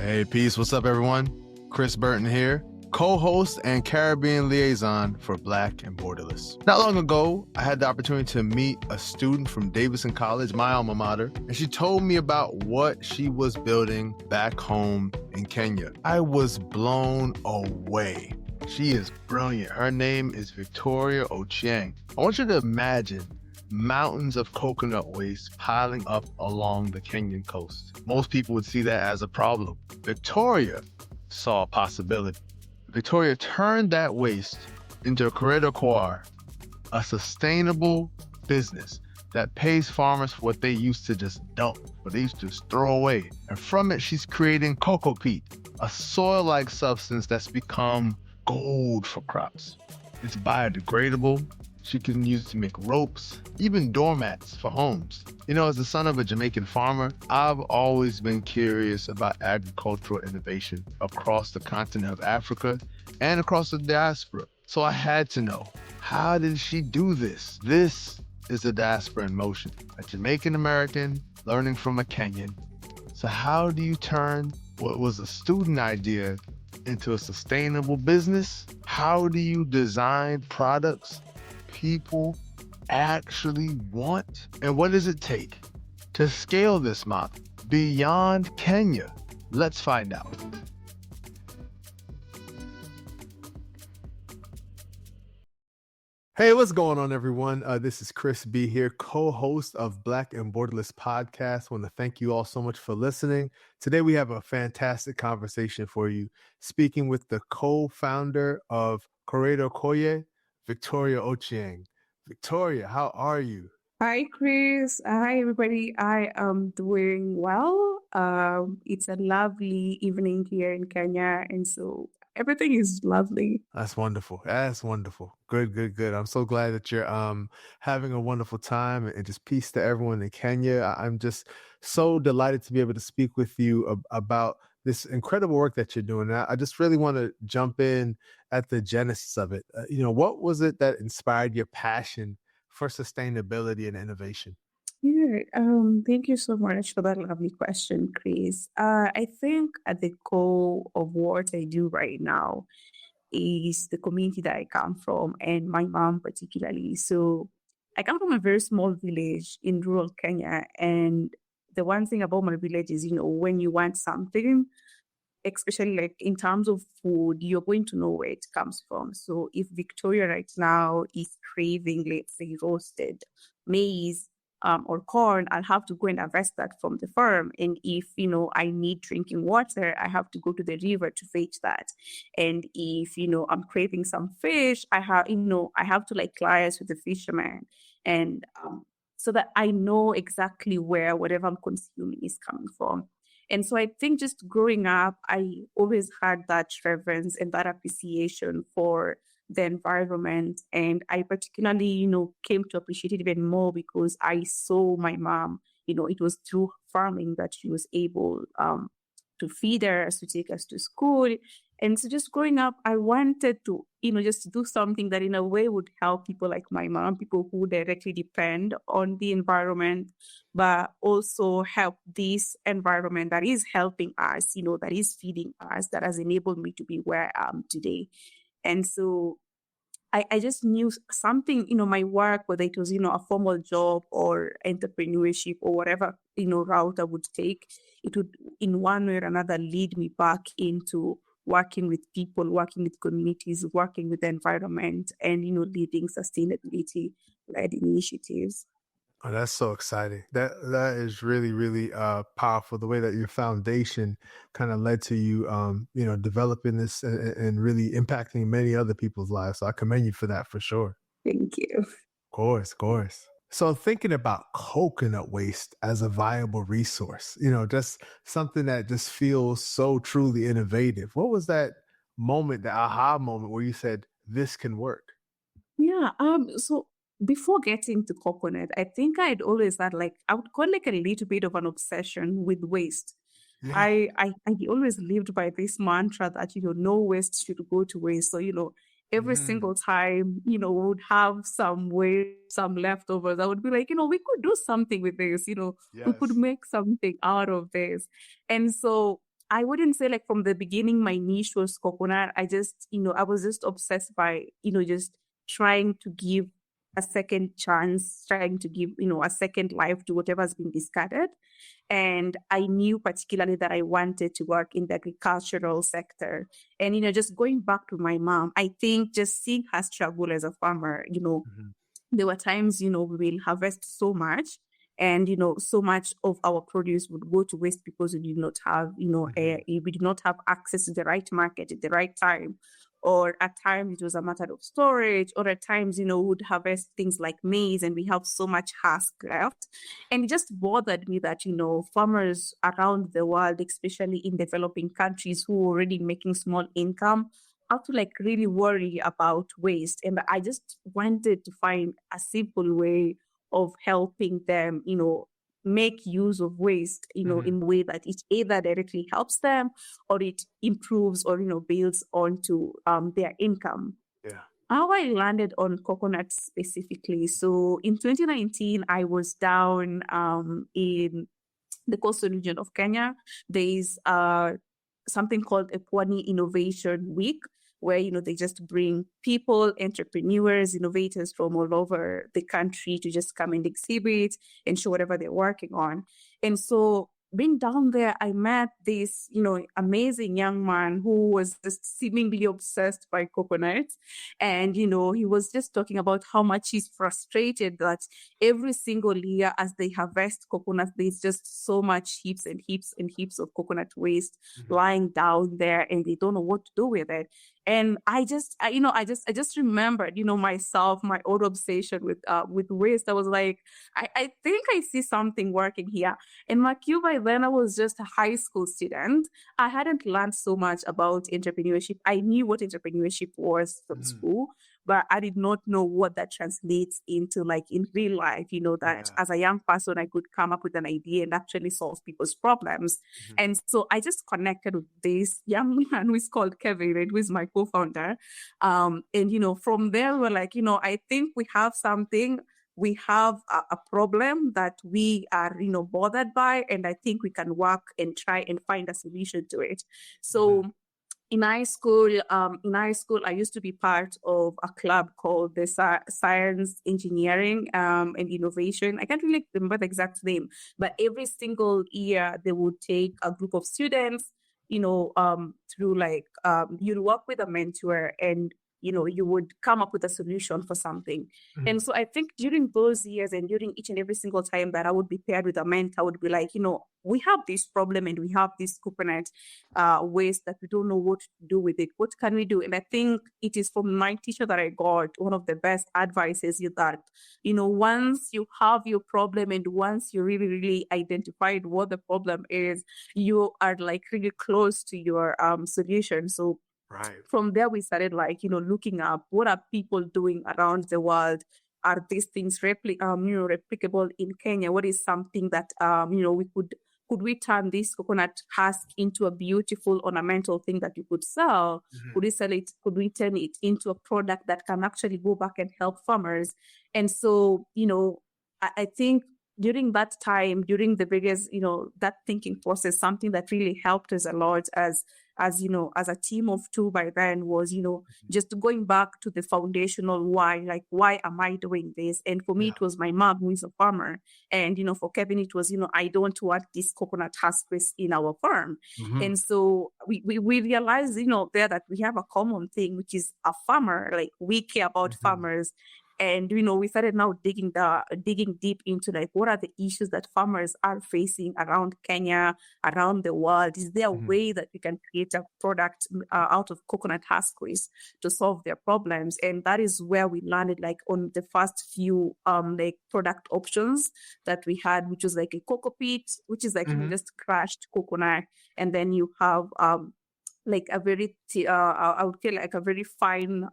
Hey, peace. What's up, everyone? Chris Burton here, co-host and Caribbean liaison for Black and Borderless. Not long ago, I had the opportunity to meet a student from Davidson College, my alma mater, and she told me about what she was building back home in Kenya. I was blown away. She is brilliant. Her name is Victoria Ochieng. I want you to imagine mountains of coconut waste piling up along the Kenyan coast. Most people would see that as a problem. Victoria saw a possibility. Victoria turned that waste into a Koredo Koir, a sustainable business that pays farmers for what they used to just dump, what they used to just throw away. And from it, she's creating cocopeat, a soil-like substance that's become gold for crops. It's biodegradable. She can use it to make ropes, even doormats for homes. You know, as the son of a Jamaican farmer, I've always been curious about agricultural innovation across the continent of Africa and across the diaspora. So I had to know, how did she do this? This is the diaspora in motion. A Jamaican American learning from a Kenyan. So how do you turn what was a student idea into a sustainable business? How do you design products people actually want? And what does it take to scale this model beyond Kenya? Let's find out. Hey, what's going on, everyone? This is Chris B here, co-host of Black and Borderless podcast. I want to thank you all so much for listening. Today, we have a fantastic conversation for you, speaking with the co-founder of Koredo Koir, Victoria Ochieng. Victoria, how are you? Hi, Chris. Hi, everybody. I am doing well. It's a lovely evening here in Kenya, and so everything is lovely. That's wonderful. That's wonderful. Good. I'm so glad that you're having a wonderful time, and just peace to everyone in Kenya. I'm just so delighted to be able to speak with you about this incredible work that you're doing. I just really want to jump in at the genesis of it. What was it that inspired your passion for sustainability and innovation? Yeah, thank you so much for that lovely question, Chris. I think at the core of what I do right now is the community that I come from, and my mom particularly. So I come from a very small village in rural Kenya, and the one thing about my village is, when you want something, especially like in terms of food, you're going to know where it comes from. So if Victoria right now is craving, let's say, roasted maize or corn, I'll have to go and harvest that from the farm. And if, I need drinking water, I have to go to the river to fetch that. And if, I'm craving some fish, I have to like liaise with the fisherman. And so that I know exactly where whatever I'm consuming is coming from. And so I think just growing up, I always had that reverence and that appreciation for the environment. And I particularly, came to appreciate it even more because I saw my mom, it was through farming that she was able to feed us, to take us to school. And so just growing up, I wanted to, just do something that in a way would help people like my mom, people who directly depend on the environment, but also help this environment that is helping us, that is feeding us, that has enabled me to be where I am today. And so I just knew something, my work, whether it was, a formal job or entrepreneurship or whatever, route I would take, it would in one way or another lead me back into working with people, working with communities, working with the environment, and, leading sustainability-led initiatives. Oh, that's so exciting. That is really, really powerful. The way that your foundation kind of led to you, developing this and really impacting many other people's lives. So I commend you for that for sure. Thank you. Of course. So thinking about coconut waste as a viable resource, just something that just feels so truly innovative. What was that moment, the aha moment where you said, this can work? Yeah. So before getting to coconut, I think I'd always had I would call like a little bit of an obsession with waste. Yeah. I always lived by this mantra that, no waste should go to waste. So, every single time, we would have some waste, some leftovers. I would be like, we could do something with this, we could Yes. make something out of this. And so I wouldn't say like from the beginning my niche was coconut. I just, I was just obsessed by, just trying to give a second chance, trying to give, a second life to whatever's been discarded. And I knew particularly that I wanted to work in the agricultural sector. And, just going back to my mom, I think just seeing her struggle as a farmer, there were times, we will harvest so much and, so much of our produce would go to waste because we did not have, we did not have access to the right market at the right time. Or at times it was a matter of storage, or at times, we would harvest things like maize and we have so much husk left. And it just bothered me that, farmers around the world, especially in developing countries who are already making small income, have to like really worry about waste. And I just wanted to find a simple way of helping them, make use of waste, in a way that it either directly helps them or it improves or, builds onto their income. Yeah. How I landed on coconuts specifically. So in 2019, I was down in the coastal region of Kenya. There is something called a Pwani Innovation Week, where they just bring people, entrepreneurs, innovators from all over the country to just come and exhibit and show whatever they're working on. And so being down there, I met this, amazing young man who was just seemingly obsessed by coconuts. And, he was just talking about how much he's frustrated that every single year as they harvest coconuts, there's just so much heaps and heaps and heaps of coconut waste lying down there and they don't know what to do with it. And I just remembered, myself, my own obsession with waste. I was like, I think I see something working here. And my cue by then, I was just a high school student. I hadn't learned so much about entrepreneurship. I knew what entrepreneurship was from school, but I did not know what that translates into like in real life, that as a young person, I could come up with an idea and actually solve people's problems. And so I just connected with this young man who is called Kevin, who is my co-founder. And, from there, we're like, I think we have something. We have a problem that we are, bothered by, and I think we can work and try and find a solution to it. So in high school, I used to be part of a club called the Science, Engineering, and Innovation. I can't really remember the exact name, but every single year they would take a group of students, through like you'd work with a mentor and you would come up with a solution for something. And so I think during those years and during each and every single time that I would be paired with a mentor, I would be like, we have this problem and we have this coconut waste that we don't know what to do with it. What can we do? And I think it is from my teacher that I got one of the best advices is that, once you have your problem and once you really, really identified what the problem is, you are like really close to your solution. So from there, we started like, looking up what are people doing around the world. Are these things replicable in Kenya? What is something that, could we turn this coconut husk into a beautiful ornamental thing that you could sell? Could we sell it? Could we turn it into a product that can actually go back and help farmers? And so, I think during that time, during the various, that thinking process, something that really helped us a lot as a team of two by then was, just going back to the foundational why, like, why am I doing this? And for me, it was my mom who is a farmer. And, for Kevin, it was, I don't want this coconut husk waste in our farm. And so we realized, there that we have a common thing, which is a farmer, like we care about farmers. And, we started now digging deep into like, what are the issues that farmers are facing around Kenya, around the world? Is there a way that we can create a product out of coconut husk waste to solve their problems? And that is where we landed like on the first few like product options that we had, which was like a cocopeat, which is like just crushed coconut. And then you have like a very, I would feel like a very fine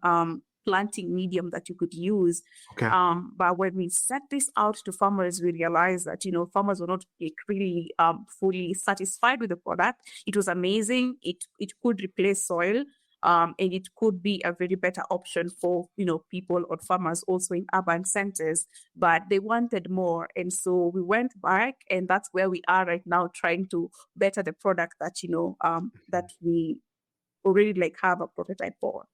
planting medium that you could use. But when we set this out to farmers, we realized that, farmers were not really fully satisfied with the product. It was amazing. It could replace soil, And it could be a very better option for, people or farmers also in urban centers, but they wanted more. And so we went back, and that's where we are right now, trying to better the product that, that we already like have a prototype for.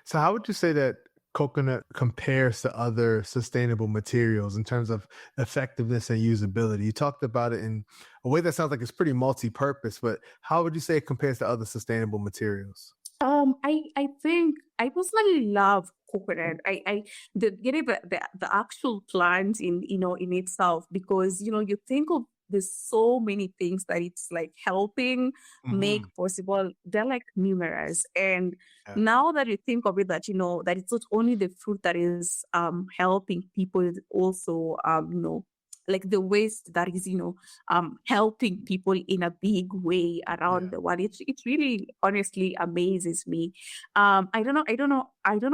So how would you say that coconut compares to other sustainable materials in terms of effectiveness and usability? You talked about it in a way that sounds like it's pretty multi-purpose, but how would you say it compares to other sustainable materials? I think I personally love coconut. I the getting the actual plant in itself, because you think of there's so many things that it's like helping make possible. They're like numerous. And Yeah. now that you think of it, that that it's not only the fruit that is helping people, it's also like the waste that is helping people in a big way around the world. It really honestly amazes me. I don't know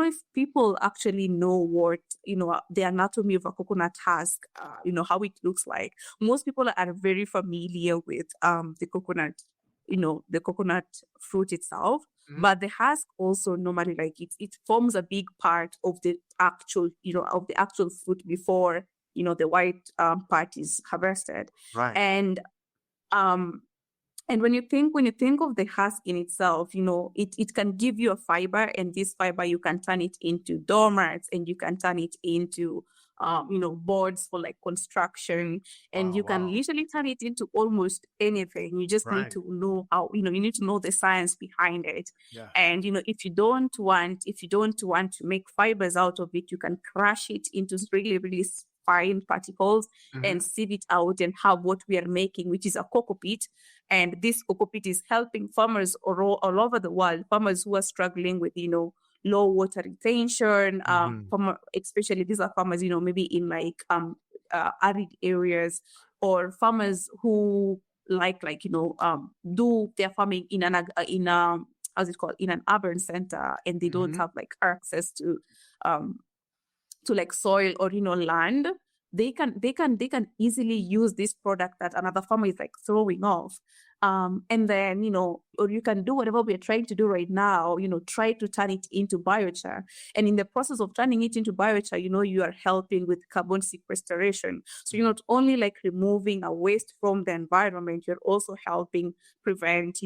if people actually know what the anatomy of a coconut husk, how it looks like. Most people are very familiar with the coconut, the coconut fruit itself. But the husk also normally, like, it forms a big part of the actual fruit before the white part is harvested. Right. And um and when you think of the husk in itself, it can give you a fiber, and this fiber you can turn it into doormats, and you can turn it into boards for like construction, and you can literally turn it into almost anything. You just need to know how, you need to know the science behind it. Yeah. And if you don't want to make fibers out of it, you can crush it into really, really fine particles and sieve it out and have what we are making, which is a cocopeat. And this cocopeat is helping farmers all over the world, farmers who are struggling with, low water retention, especially these are farmers, maybe in like arid areas, or farmers who do their farming in how's it called, in an urban center, and they don't have like access to like soil or land. They can easily use this product that another farmer is like throwing off, and then or you can do whatever we're trying to do right now, try to turn it into biochar. And in the process of turning it into biochar, you are helping with carbon sequestration. So you're not only like removing a waste from the environment, you're also helping prevent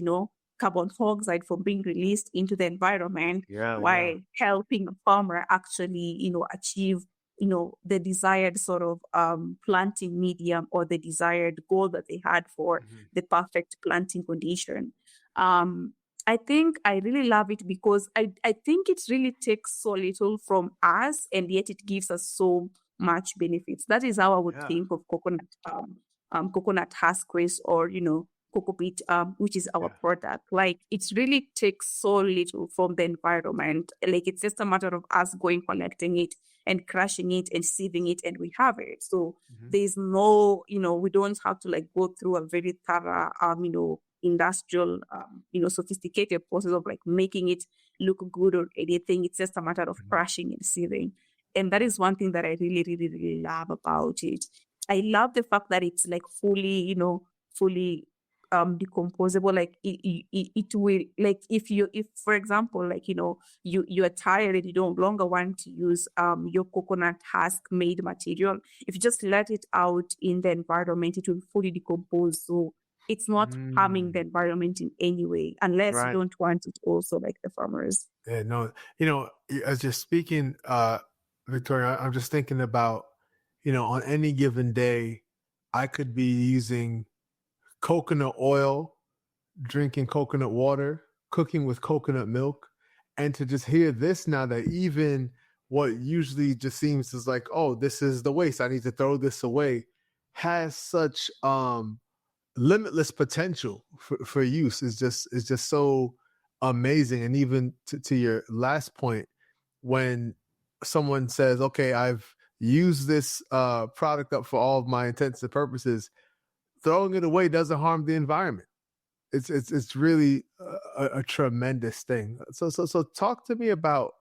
carbon dioxide from being released into the environment, while helping a farmer actually achieve the desired sort of planting medium, or the desired goal that they had for the perfect planting condition. I think I really love it because I think it really takes so little from us, and yet it gives us so much benefits. That is how I would think of coconut husk waste, or cocopeat, which is our product. Like, it really takes so little from the environment. Like, it's just a matter of us going, collecting it and crushing it and sieving it, and we have it. So there's no, we don't have to like go through a very thorough, industrial, sophisticated process of like making it look good or anything. It's just a matter of crushing and sieving. And that is one thing that I really, really, really love about it. I love the fact that it's like fully decomposable. Like it will, like, if for example, like you are tired and you don't longer want to use your coconut husk made material, if you just let it out in the environment, it will fully decompose. So it's not harming the environment in any way, unless you don't want it also, like the farmers. Yeah, no, as you're speaking, Victoria, I'm just thinking about, on any given day, I could be using coconut oil, drinking coconut water, cooking with coconut milk, and to just hear this now, that even what usually just seems as like, oh, this is the waste, I need to throw this away, has such limitless potential for use. Is just so amazing. And even to your last point, when someone says, okay, I've used this product up for all of my intents and purposes, throwing it away doesn't harm the environment. It's really a tremendous thing. So talk to me about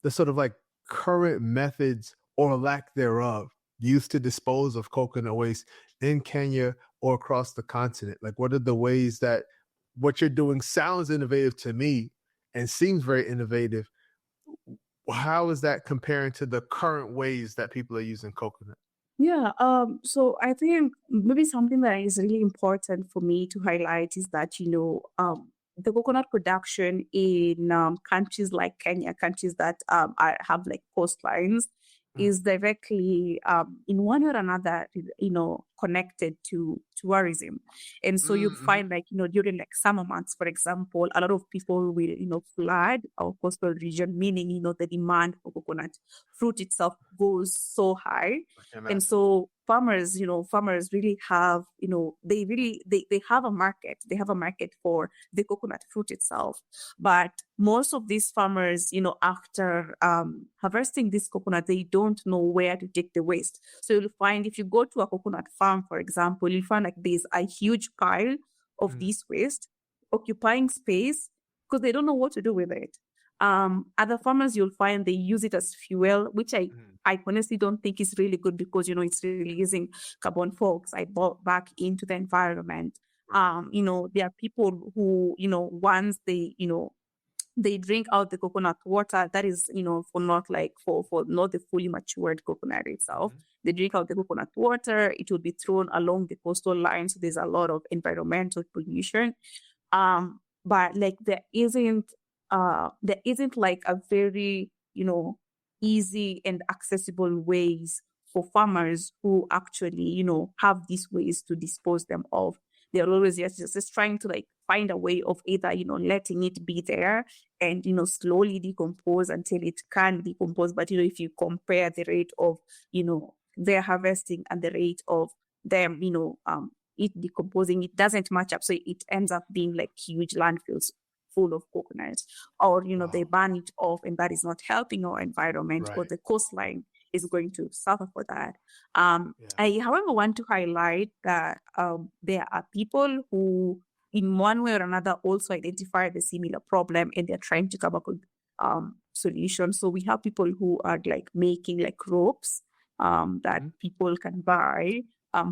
the sort of like current methods, or lack thereof, used to dispose of coconut waste in Kenya or across the continent. Like, what are the ways that what you're doing sounds innovative to me, and seems very innovative. How is that comparing to the current ways that people are using coconut? Yeah, so I think maybe something that is really important for me to highlight is that, the coconut production in countries like Kenya, countries that have like coastlines, Mm, is directly, in one way or another, connected to tourism. And so you'll mm-hmm, find like, during like summer months, for example, a lot of people will, flood our coastal region, meaning, the demand for coconut fruit itself goes so high. I can And imagine. so farmers really have, they have a market. They have a market for the coconut fruit itself. But most of these farmers, after harvesting this coconut, they don't know where to take the waste. So you'll find if you go to a coconut farm, for example, you'll find like there's a huge pile of Mm, this waste occupying space because they don't know what to do with it. Other farmers, you'll find they use it as fuel, which mm, I honestly don't think is really good because, it's releasing carbon dioxide back into the environment. There are people who, once they drink out the coconut water, that is, for not like for not the fully matured coconut itself. mhm. They drink out the coconut water, it will be thrown along the coastal line. So there's a lot of environmental pollution. But like there isn't like a very, easy and accessible ways for farmers who actually, have these ways to dispose them of. They're always just trying to like find a way of either, letting it be there and, slowly decompose until it can decompose. But, if you compare the rate of, their harvesting and the rate of them, it decomposing, it doesn't match up. So it ends up being like huge landfills full of coconuts, or they Wow. burn it off, and that is not helping our environment, or Right. the coastline is going to suffer for that. Yeah. I, however, want to highlight that there are people who, in one way or another, also identify the similar problem, and they're trying to come up with solutions. So we have people who are like making like ropes that Mhm. people can buy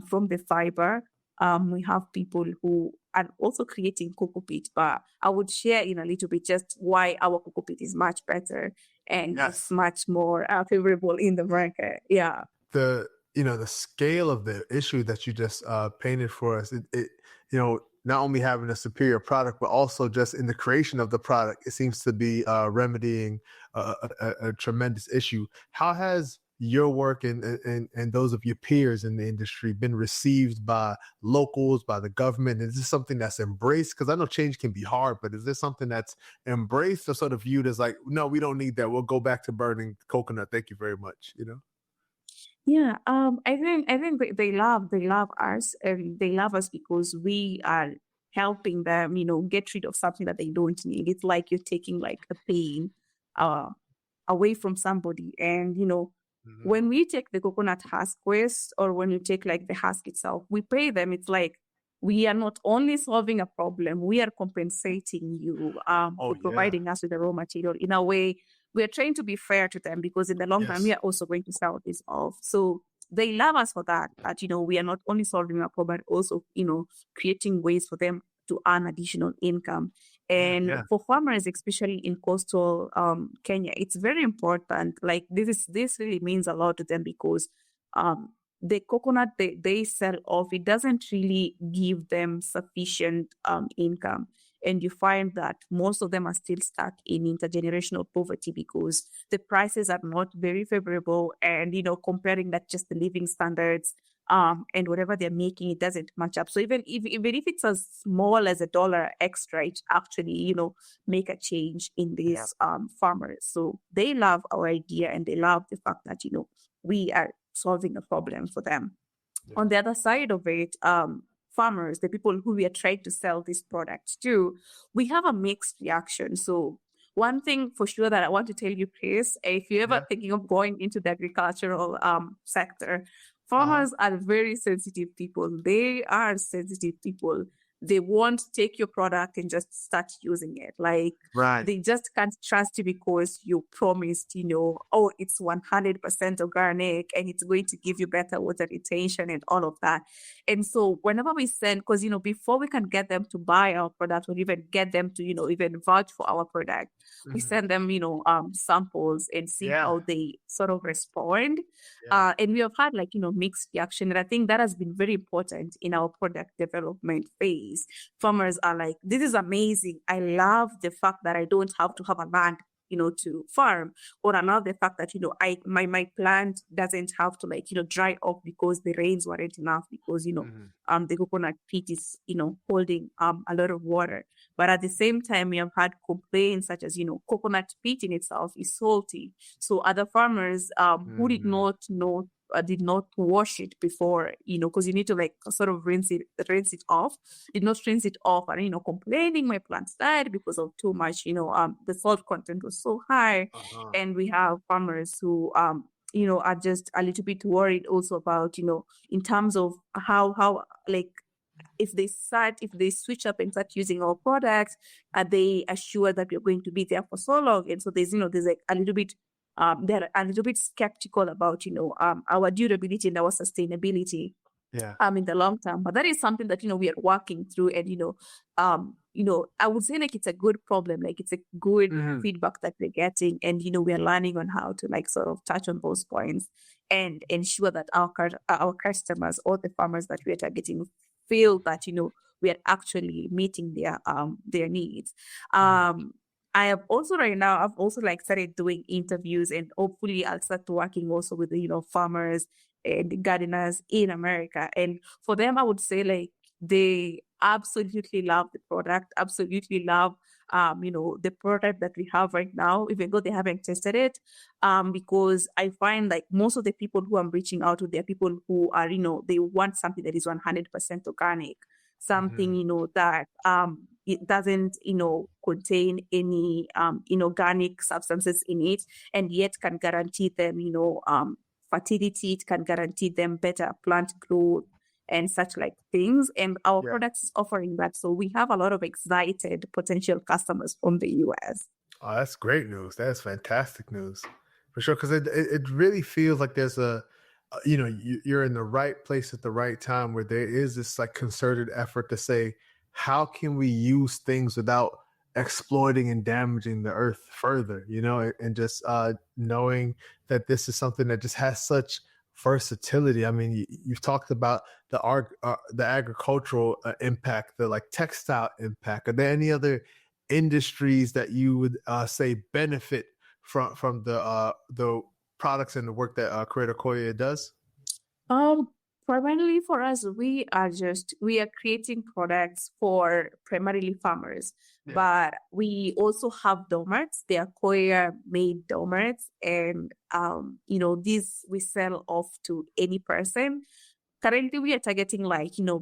from the fiber. We have people who are also creating cocopeat, but I would share in a little bit just why our cocopeat is much better and it's Yes. much more favorable in the market. Yeah. The scale of the issue that you just painted for us, not only having a superior product, but also just in the creation of the product, it seems to be remedying a tremendous issue. How has your work and those of your peers in the industry been received by locals, by the government? Is this something that's embraced? Because I know change can be hard, but is this something that's embraced or sort of viewed as like, no, we don't need that. We'll go back to burning coconut. Thank you very much. Yeah, I think they love us, and they love us because we are helping them, get rid of something that they don't need. It's like you're taking like a pain uh away from somebody. And Mhm. when we take the coconut husk waste, or when you take like the husk itself, we pay them. It's like we are not only solving a problem, we are compensating you Oh for yeah. providing us with the raw material. In a way, we are trying to be fair to them, because in the long run, we Yes. are also going to sell this off. So they love us for that. That we are not only solving a problem, but also creating ways for them to earn additional income. Yeah. And Yeah. for farmers, especially in coastal Kenya, it's very important. Like this really means a lot to them, because um, the coconut they sell off, it doesn't really give them sufficient income. And you find that most of them are still stuck in intergenerational poverty because the prices are not very favorable. And, comparing that just the living standards and whatever they're making, it doesn't match up. So even if it's as small as $1 extra, it actually, make a change in Yeah. these farmers. So they love our idea, and they love the fact that, we are solving a problem for them. Yeah. On the other side of it, farmers, the people who we are trying to sell these products to, we have a mixed reaction. So one thing for sure that I want to tell you, Chris, if you're ever Yeah. thinking of going into the agricultural sector, Uh-huh. farmers are very sensitive people. They are sensitive people. they won't take your product and just start using it. Like Right. they just can't trust you because you promised, oh, it's 100% organic and it's going to give you better water retention and all of that. And so whenever we send, because, before we can get them to buy our product or even get them to, even vouch for our product, we send them, samples and see how they sort of respond. And we have had mixed reaction. And I think that has been very important in our product development phase. Farmers are like, this is amazing. I love the fact that I don't have to have a land, to farm, or I love the fact that, my plant doesn't have to dry up because the rains weren't enough because, the coconut peat is, holding a lot of water. But at the same time, we have had complaints such as, coconut peat in itself is salty. So other farmers who did not know, did not wash it before, because you need to sort of rinse it off, did not rinse it off and, complaining my plants died because of too much, the salt content was so high. And we have farmers who, are just a little bit worried also about, in terms of how if they switch up and start using our products, are they assured that we're going to be there for so long? And so there's like a little bit, they're a little bit skeptical about, our durability and our sustainability in the long term. But that is something that, we are working through. And, I would say it's a good problem. It's a good feedback that we're getting. And, we are learning on how to sort of touch on those points and ensure that our customers or the farmers that we are targeting feel that, we are actually meeting their needs. I have also I've also started doing interviews, and hopefully I'll start working also with farmers and gardeners in America. And for them, I would say they absolutely love the product, absolutely love the product that we have right now, even though they haven't tested it. Because I find most of the people who I'm reaching out to, they're people who are, they want something that is 100% organic, something, that it doesn't, contain any inorganic substances in it, and yet can guarantee them, fertility. It can guarantee them better plant growth and such things. And our products is offering that. So we have a lot of excited potential customers from the US. Oh, that's great news. That's fantastic news for sure. Because it really feels like there's you're in the right place at the right time, where there is this concerted effort to say, how can we use things without exploiting and damaging the earth further, and just knowing that this is something that just has such versatility. I mean, you've talked about the agricultural impact, the textile impact. Are there any other industries that you would say benefit from the products and the work that Koredo Koir does? Primarily for us, we are creating products for primarily farmers, but we also have doormats. They are coir made doormats, and these we sell off to any person. Currently, we are targeting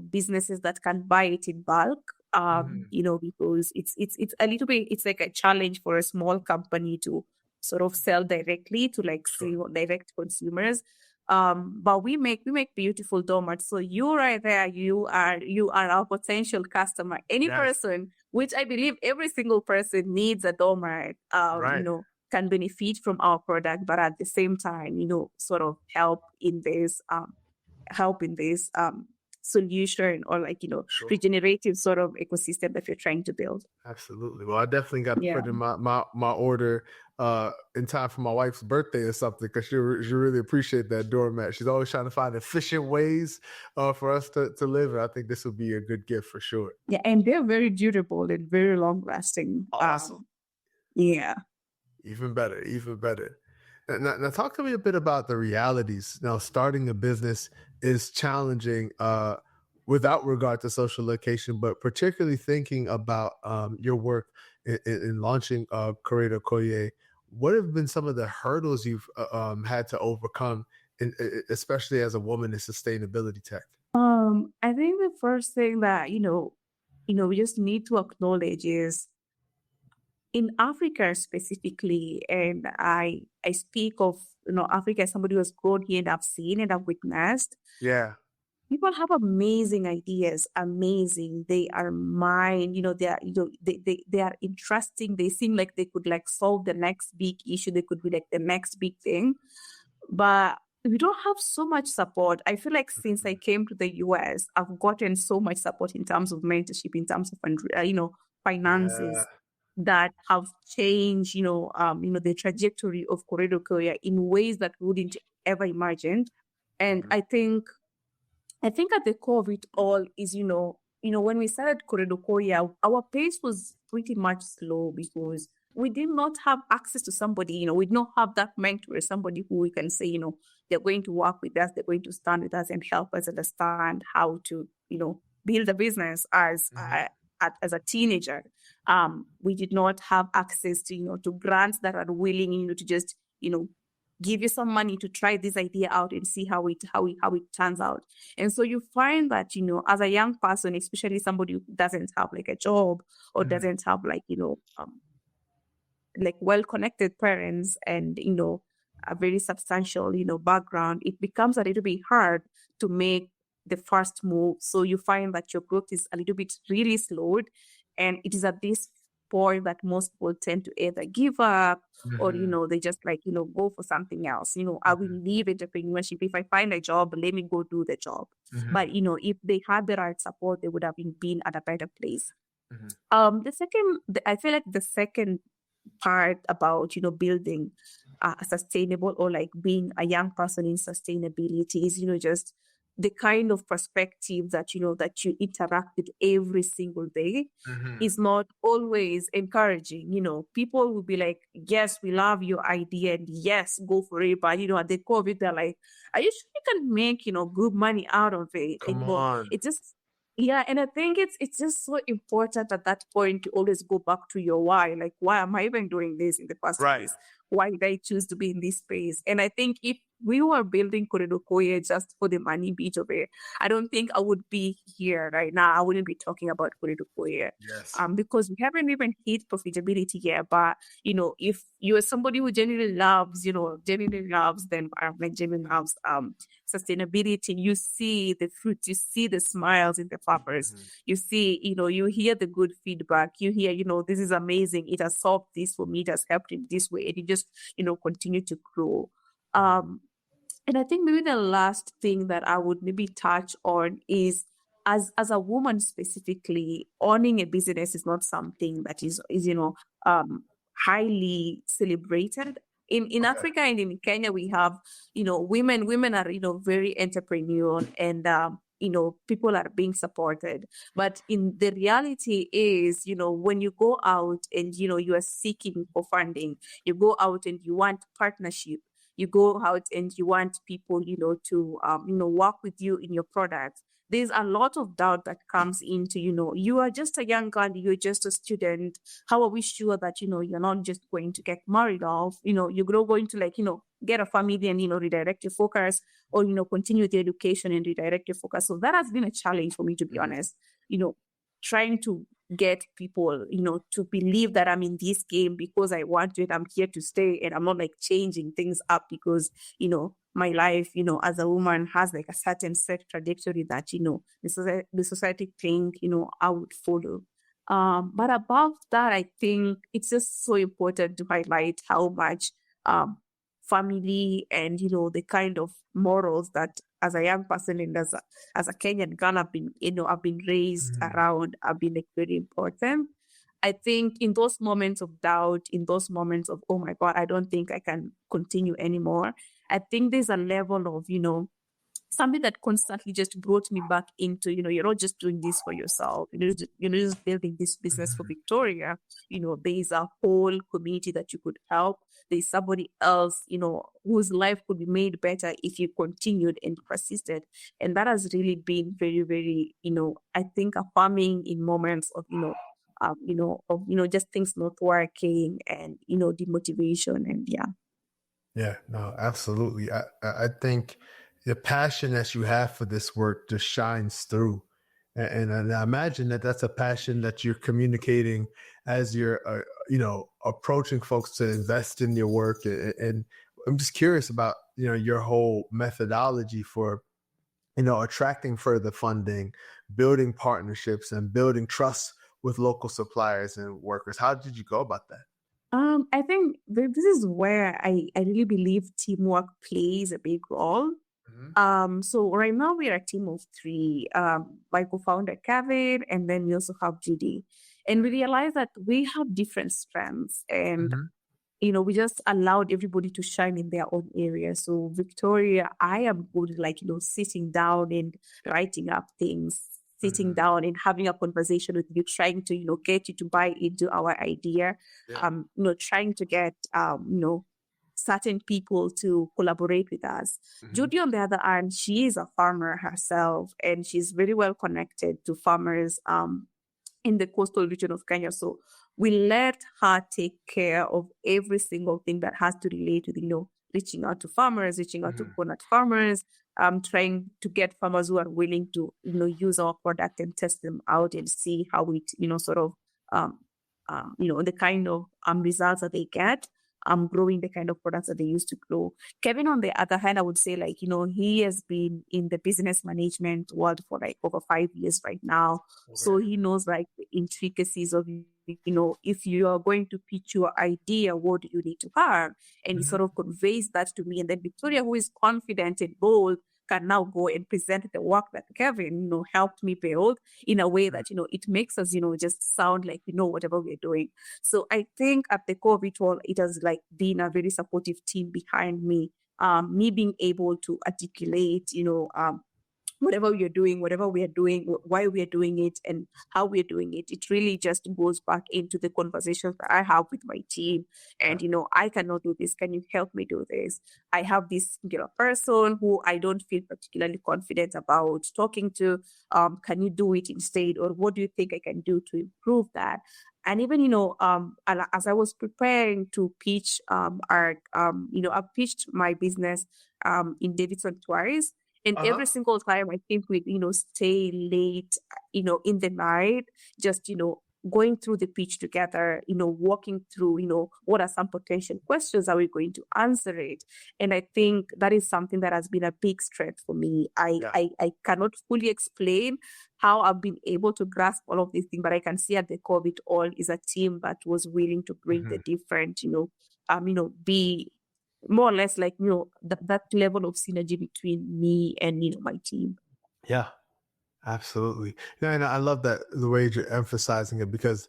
businesses that can buy it in bulk. Because it's a little bit, it's like a challenge for a small company to sort of sell directly to direct consumers. But we make beautiful doormats. So you right there, you are our potential customer. Any person, which I believe every single person needs a doormat, can benefit from our product, but at the same time, sort of help in this solution or regenerative sort of ecosystem that you're trying to build. Absolutely. Well, I definitely got to put in my order in time for my wife's birthday or something, because she really appreciate that doormat. She's always trying to find efficient ways for us to live. And I think this would be a good gift for sure. Yeah, and they're very durable and very long lasting. Awesome. Even better. Now, talk to me a bit about the realities. Now, starting a business is challenging without regard to social location, but particularly thinking about your work in launching Koredo Koir. What have been some of the hurdles you've had to overcome, especially as a woman in sustainability tech? I think the first thing that we just need to acknowledge is, in Africa specifically, and I speak of Africa as somebody who has grown here and I've seen and I've witnessed. people have amazing ideas, amazing. They are mine, they are, they are interesting. They seem like they could like solve the next big issue. They could be like the next big thing. But we don't have so much support. I feel like since I came to the US, I've gotten so much support in terms of mentorship, in terms of Yeah. finances that have changed, the trajectory of Koredo Koir in ways that we wouldn't ever imagined. And I think at the core of it all is, when we started Koredo Koir, our pace was pretty much slow because we did not have access to somebody, we did not have that mentor, somebody who we can say, they're going to work with us, they're going to stand with us and help us understand how to, build a business as a teenager. We did not have access to, to grants that are willing, to just, give you some money to try this idea out and see how it turns out. And so you find that, as a young person, especially somebody who doesn't have like a job or doesn't have like well-connected parents and, a very substantial, background, it becomes a little bit hard to make the first move. So you find that your growth is a little bit really slowed. And it is at this point that most people tend to either give up or, they just like, go for something else. I will leave entrepreneurship. If I find a job, let me go do the job. But, if they had the right support, they would have been at a better place. I feel like the second part about, building a sustainable or like being a young person in sustainability is, just the kind of perspective that, that you interact with every single day is not always encouraging. People will be like, yes, we love your idea and yes, go for it. But, at the core of it, they're like, are you sure you can make, good money out of it? Come And on. it just, yeah, and I think it's just so important at that point to always go back to your why. Like, why am I even doing this in the first Right. place? Why did I choose to be in this space? And I think if we were building Koredo Koir just for the money bit of it, I don't think I would be here right now. I wouldn't be talking about Koredo Koir. Yes. Because we haven't even hit profitability yet. But, if you're somebody who genuinely loves, the environment, genuinely loves sustainability, you see the fruits, you see the smiles in the farmers, you see, you hear the good feedback, you hear, this is amazing, it has solved this for me, it has helped in this way, and you just, continue to grow. And I think maybe the last thing that I would maybe touch on is as a woman specifically, owning a business is not something that is highly celebrated. In Africa and in Kenya, we have, women are, very entrepreneurial and people are being supported. But in the reality is, when you go out and, you are seeking for funding, you go out and you want partnership, you go out and you want people, to, work with you in your product. There's a lot of doubt that comes into, you are just a young girl, you're just a student. How are we sure that, you're not just going to get married off? You're going to like, get a family and, redirect your focus or, continue the education and redirect your focus. So that has been a challenge for me, to be honest, trying to get people, to believe that I'm in this game because I want it, I'm here to stay, and I'm not like changing things up because, my life, as a woman has like a certain set trajectory that, the society think, I would follow. But above that, I think it's just so important to highlight how much family and, the kind of morals that as a young person and as a Kenyan girl, I've been raised around, have been like very important. I think in those moments of doubt, in those moments of, oh my God, I don't think I can continue anymore, I think there's a level of, something that constantly just brought me back into, you're not just doing this for yourself, you're not just building this business for Victoria. There's a whole community that you could help. There's somebody else, whose life could be made better if you continued and persisted. And that has really been very, very, I think affirming in moments of, just things not working and, demotivation and yeah. Yeah, no, absolutely. I think the passion that you have for this work just shines through. And I imagine that that's a passion that you're communicating as you're, approaching folks to invest in your work. And I'm just curious about, your whole methodology for attracting further funding, building partnerships, and building trust with local suppliers and workers. How did you go about that? I think this is where I really believe teamwork plays a big role. So right now we are a team of three. My co-founder Kevin, and then we also have Judy. And we realized that we have different strengths, and we just allowed everybody to shine in their own area. So Victoria, I am good like, sitting down and writing up things, sitting down and having a conversation with you, trying to, get you to buy into our idea, trying to get, certain people to collaborate with us. Judy, on the other hand, she is a farmer herself, and she's very well connected to farmers in the coastal region of Kenya. So we let her take care of every single thing that has to relate with, reaching out to farmers, reaching out to coconut farmers, trying to get farmers who are willing to, use our product and test them out and see how it, sort of, the kind of results that they get. Growing the kind of products that they used to grow. Kevin, on the other hand, I would say he has been in the business management world for like over 5 years right now. Okay. So he knows like the intricacies of, if you are going to pitch your idea, what do you need to have? And he sort of conveys that to me. And then Victoria, who is confident and bold, can now go and present the work that Kevin, helped me build in a way that, it makes us, just sound like we know whatever we're doing. So I think at the core of it all, it has like been a very supportive team behind me, me being able to articulate, whatever we are doing, why we are doing it, and how we are doing it. It really just goes back into the conversations that I have with my team. And, I cannot do this. Can you help me do this? I have this singular person who I don't feel particularly confident about talking to. Can you do it instead? Or what do you think I can do to improve that? And even, as I was preparing to pitch I pitched my business in Davidson twice. And every single time I think we'd, stay late, in the night, just, going through the pitch together, walking through, what are some potential questions? Are we going to answer it? And I think that is something that has been a big strength for me. I cannot fully explain how I've been able to grasp all of these things, but I can see at the core of it all is a team that was willing to bring the different, be more or less like, that level of synergy between me and, my team. Yeah, absolutely. And I love that the way you're emphasizing it, because,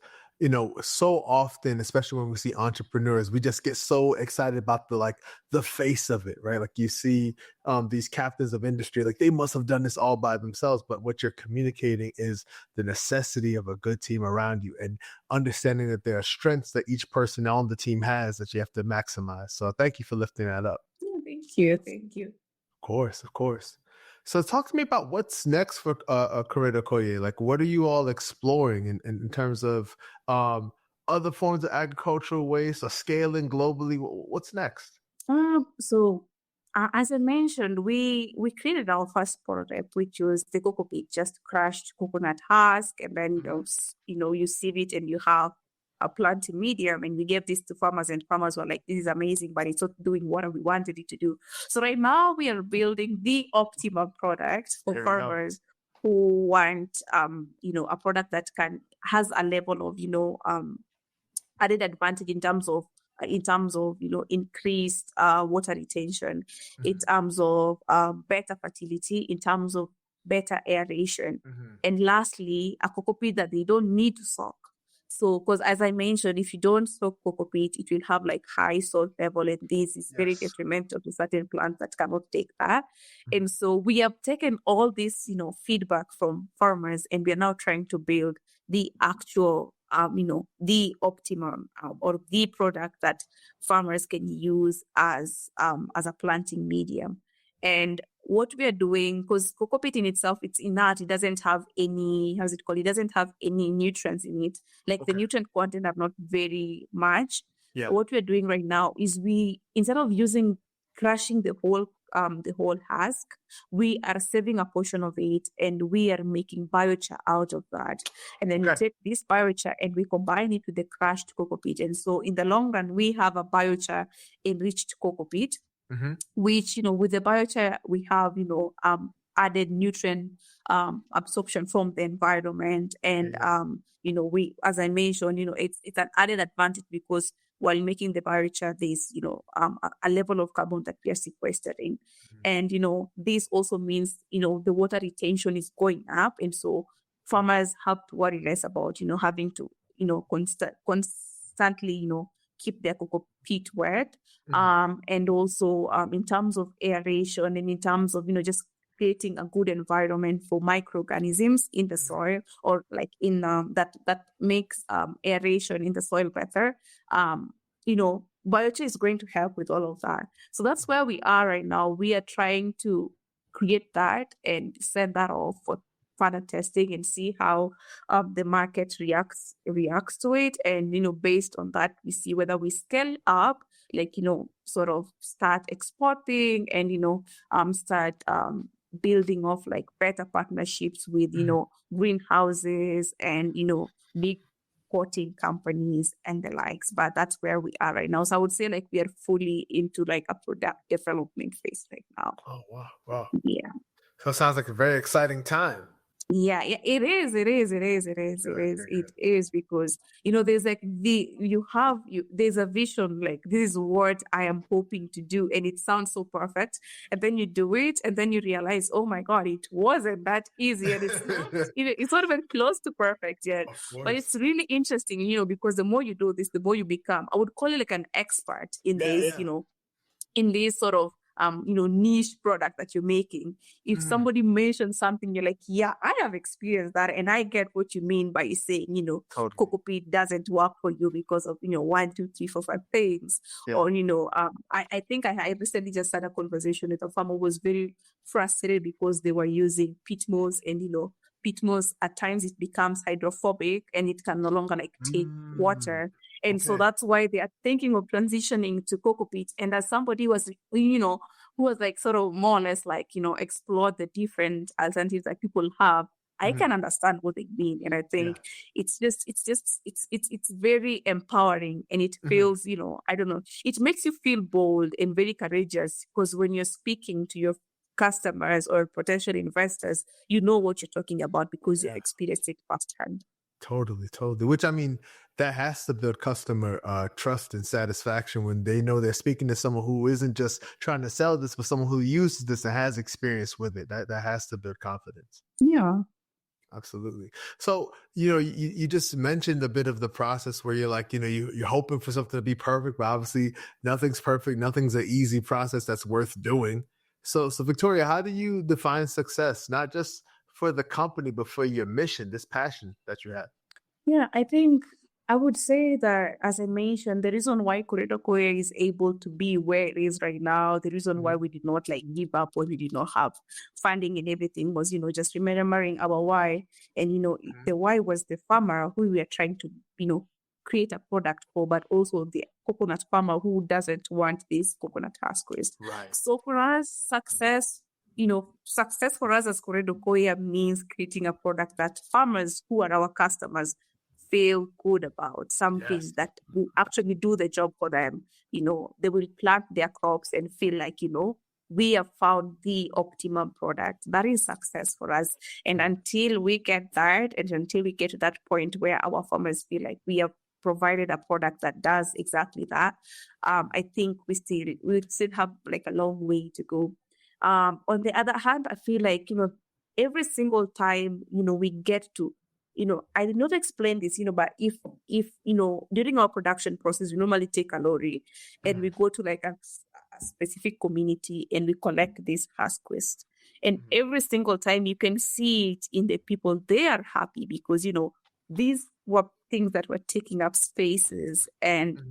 so often, especially when we see entrepreneurs, we just get so excited about the face of it, right? Like you see these captains of industry, like they must have done this all by themselves. But what you're communicating is the necessity of a good team around you and understanding that there are strengths that each person on the team has that you have to maximize. So thank you for lifting that up. Yeah, thank you. Thank you. Of course. So talk to me about what's next for Koredo Koir. Like, what are you all exploring in terms of other forms of agricultural waste or scaling globally? What's next? As I mentioned, we created our first prototype, which was the cocopeat, just crushed coconut husk, and then you sieve it and you have a planting medium, and we gave this to farmers, and farmers were like, this is amazing, but it's not doing what we wanted it to do. So right now we are building the optimal product for farmers who want a product that has a level of added advantage in terms of increased water retention, in terms of better fertility, in terms of better aeration, and lastly, a cocopeat that they don't need to soak. So, because as I mentioned, if you don't soak cocopeat, it will have like high salt level, and this is very detrimental to certain plants that cannot take that. And so we have taken all this, feedback from farmers, and we are now trying to build the actual, the optimum or the product that farmers can use as a planting medium. And what we are doing, because cocopeat in itself, it's inert, it doesn't have any, it doesn't have any nutrients in it. Like the nutrient content are not very much. Yeah. What we're doing right now is instead of crushing the whole husk, we are saving a portion of it, and we are making biochar out of that. And then we take this biochar and we combine it with the crushed cocopeat. And so in the long run, we have a biochar-enriched cocopeat, which, with the biochar, we have, added nutrient absorption from the environment. And we, as I mentioned, it's an added advantage because while making the biochar, there's a level of carbon that we are sequestering. And this also means the water retention is going up, and so farmers have to worry less about having to constantly keep their cocoa peat wet. And also in terms of aeration and in terms of just creating a good environment for microorganisms in the soil, or like in that makes aeration in the soil better. Biochar is going to help with all of that. So that's where we are right now. We are trying to create that and send that off for further testing and see how the market reacts to it. And based on that, we see whether we scale up, like sort of start exporting and start building off like better partnerships with greenhouses and big potting companies and the likes. But that's where we are right now. So I would say like we are fully into like a product development phase right now. Oh, wow. Yeah. So it sounds like a very exciting time. Yeah, it is because there's like there's a vision, like this is what I am hoping to do, and it sounds so perfect, and then you do it and then you realize, oh my god, it wasn't that easy, and it's not it's not even close to perfect yet. But it's really interesting, because the more you do this, the more you become, I would call it like an expert in this, in this sort of niche product that you're making. If somebody mentions something, you're like, yeah, I have experienced that, and I get what you mean by saying, Totally. cocopeat doesn't work for you because of 1, 2, 3, 4, 5 things. Or I think I recently just had a conversation with a farmer who was very frustrated because they were using peat moss, and peat moss at times it becomes hydrophobic and it can no longer like take water. And so that's why they are thinking of transitioning to cocopeat. And as somebody was, who was like sort of more or less like, explore the different alternatives that people have, I can understand what they mean. And I think it's very empowering, and it feels, I don't know, it makes you feel bold and very courageous, because when you're speaking to your customers or potential investors, you know what you're talking about because you've experienced it firsthand. Totally. Which, I mean, that has to build customer trust and satisfaction when they know they're speaking to someone who isn't just trying to sell this, but someone who uses this and has experience with it. That has to build confidence. Yeah. Absolutely. So, you just mentioned a bit of the process where you're like, you're hoping for something to be perfect, but obviously nothing's perfect. Nothing's an easy process that's worth doing. So Victoria, how do you define success, not just for the company, but for your mission, this passion that you have? Yeah, I think I would say that, as I mentioned, the reason why Koredo Koir is able to be where it is right now, the reason why we did not like give up when we did not have funding and everything was, just remembering our why. And, the why was the farmer who we are trying to, create a product for, but also the coconut farmer who doesn't want this coconut husk waste. Right. So for us, success for us as Koredo Koir means creating a product that farmers who are our customers feel good about, something that will actually do the job for them. They will plant their crops and feel like, we have found the optimum product. That is success for us. And until we get that, and until we get to that point where our farmers feel like we have provided a product that does exactly that, I think we still have like a long way to go. On the other hand, I feel like, every single time, we get to, I did not explain this, but if during our production process, we normally take a lorry and we go to like a specific community and we collect this husk waste. And every single time you can see it in the people, they are happy because, these were things that were taking up spaces, and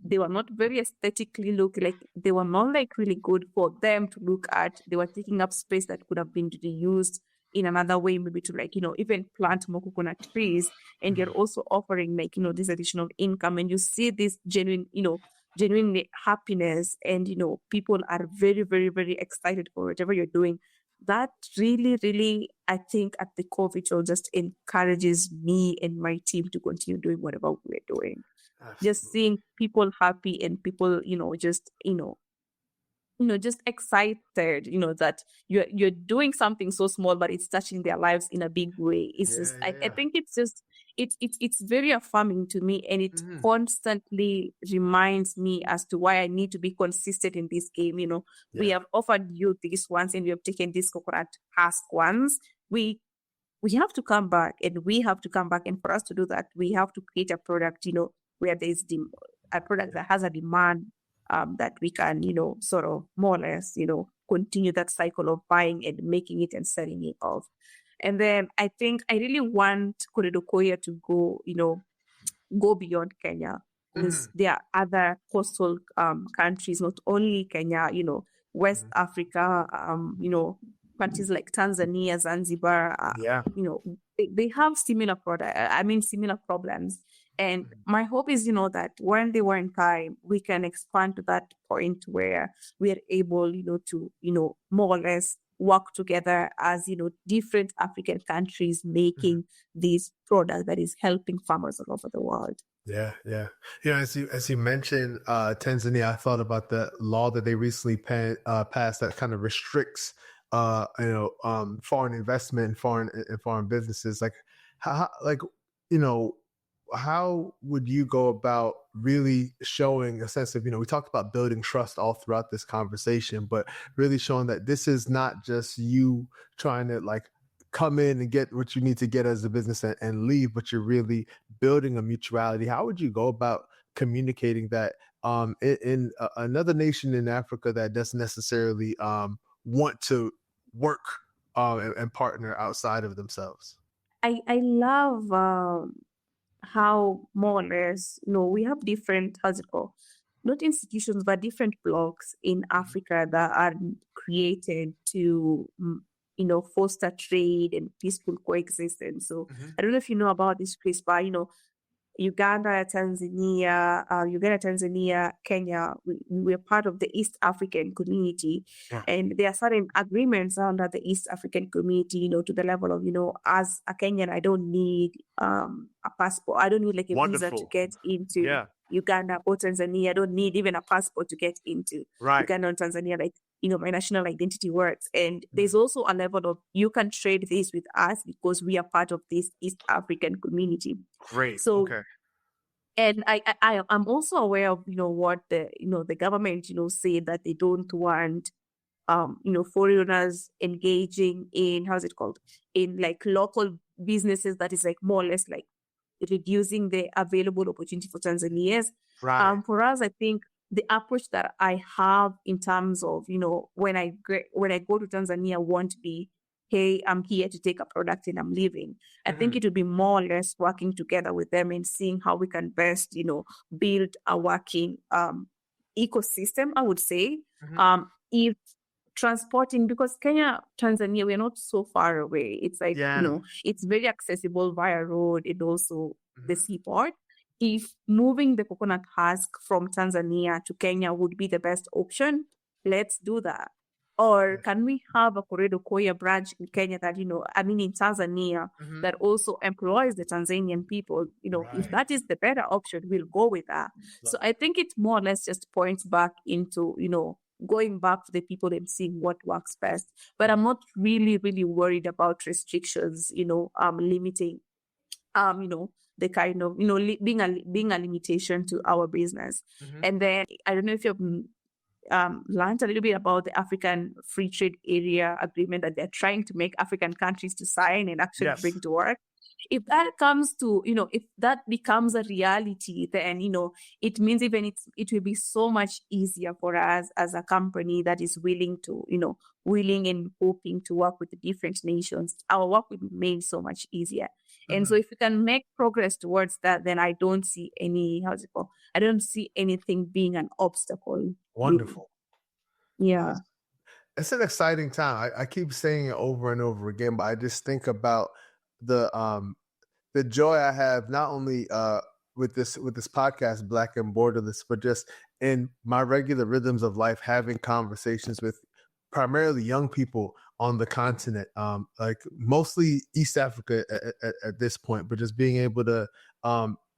they were not very aesthetically like they were not like really good for them to look at. They were taking up space that could have been reused in another way, maybe to like even plant more coconut trees. And you're also offering like this additional income, and you see this genuinely happiness, and people are very, very, very excited for whatever you're doing. That really, really, I think at the core of it all just encourages me and my team to continue doing whatever we're doing. Absolutely. Just seeing people happy and people, just, just excited, that you're doing something so small, but it's touching their lives in a big way. It's just, I think it's just, it's very affirming to me, and it constantly reminds me as to why I need to be consistent in this game. We have offered you this once, and we have taken this coconut husk once. We have to come back, and we have to come back. And for us to do that, we have to create a product, where there's a product that has a demand, that we can, sort of more or less, continue that cycle of buying and making it and selling it off. And then I think I really want Koredo Koir to go beyond Kenya, because there are other coastal countries, not only Kenya, West Africa, countries like Tanzania, Zanzibar, they have similar similar problems. And my hope is, that when they were in time, we can expand to that point where we are able, to, more or less work together as, different African countries making this product that is helping farmers all over the world. Yeah. As you mentioned, Tanzania, I thought about the law that they recently passed that kind of restricts, foreign investment and foreign businesses. Like, how would you go about really showing a sense of, we talked about building trust all throughout this conversation, but really showing that this is not just you trying to like come in and get what you need to get as a business and leave, but you're really building a mutuality? How would you go about communicating that in another nation in Africa that doesn't necessarily want to work and partner outside of themselves? I love how more or less, we have different, not institutions, but different blocks in Africa that are created to, foster trade and peaceful coexistence. So I don't know if you know about this, Chris, but, Uganda, Tanzania, Kenya, we're part of the East African community. And there are certain agreements under the East African community, to the level of, as a Kenyan, I don't need a passport. I don't need like a visa to get into Uganda or Tanzania. I don't need even a passport to get into Uganda or Tanzania. Like, my national identity works. And there's also a level of, you can trade this with us because we are part of this East African community. Great. So, and I'm also aware of, what the government, say that they don't want, foreigners engaging in, in like local businesses that is like more or less like reducing the available opportunity for Tanzanians. For us, I think the approach that I have in terms of, when I go to Tanzania won't be, hey, I'm here to take a product and I'm leaving. I think it would be more or less working together with them and seeing how we can best, build a working ecosystem, I would say. If transporting, because Kenya, Tanzania, we're not so far away. It's like, it's very accessible via road and also the seaport. If moving the coconut husk from Tanzania to Kenya would be the best option, let's do that. Or can we have a Koredo Koir branch in Kenya that, in Tanzania, that also employs the Tanzanian people? If that is the better option, we'll go with that. So I think it more or less just points back into, going back to the people and seeing what works best. But I'm not really, really worried about restrictions, limiting, the kind of, being a limitation to our business. And then I don't know if you've learned a little bit about the African Free Trade Area agreement that they're trying to make African countries to sign and actually bring to work. If that comes to, if that becomes a reality, then, it means even it will be so much easier for us as a company that is willing and hoping to work with the different nations. Our work will be made so much easier. And so if we can make progress towards that, then I don't see I don't see anything being an obstacle. Wonderful. Really. Yeah. It's an exciting time. I keep saying it over and over again, but I just think about the joy I have not only with this podcast, Black and Borderless, but just in my regular rhythms of life, having conversations with primarily young people on the continent, like mostly East Africa at this point, but just being able to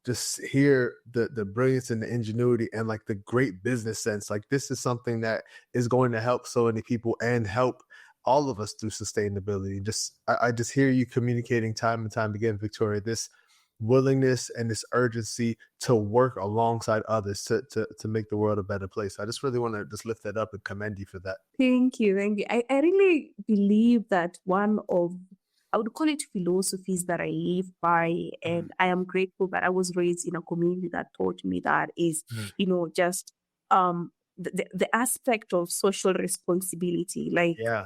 just hear the brilliance and the ingenuity and like the great business sense. Like this is something that is going to help so many people and help all of us through sustainability. I just hear you communicating time and time again, Victoria, this willingness and this urgency to work alongside others to make the world a better place. I just really want to just lift that up and commend you for that. Thank you. Thank you. I really believe that one of, I would call it philosophies that I live by, and I am grateful that I was raised in a community that taught me that is, just the aspect of social responsibility. Like, Yeah.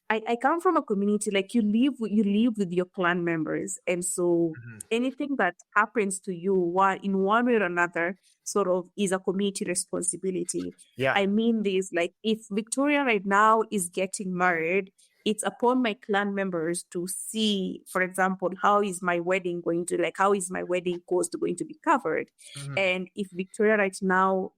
I come from a community, like you live with your clan members, and so anything that happens to you in one way or another sort of is a community responsibility. Yeah. I mean this, like if Victoria right now is getting married, it's upon my clan members to see, for example, how is my wedding cost going to be covered? And if Victoria right now,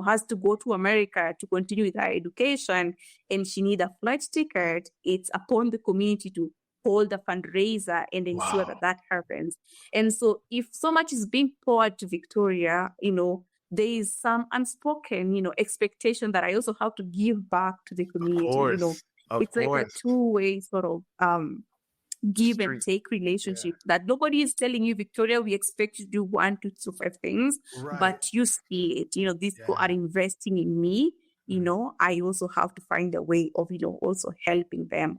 has to go to America to continue with her education and she need a flight ticket, it's upon the community to hold a fundraiser and ensure that happens. And so if so much is being poured to Victoria, there is some unspoken, expectation that I also have to give back to the community. It's like a two-way sort of give and take relationship that nobody is telling you, Victoria, we expect you to do 1, 2, 3, 5 things, but you see it, these people are investing in me. I also have to find a way of, also helping them,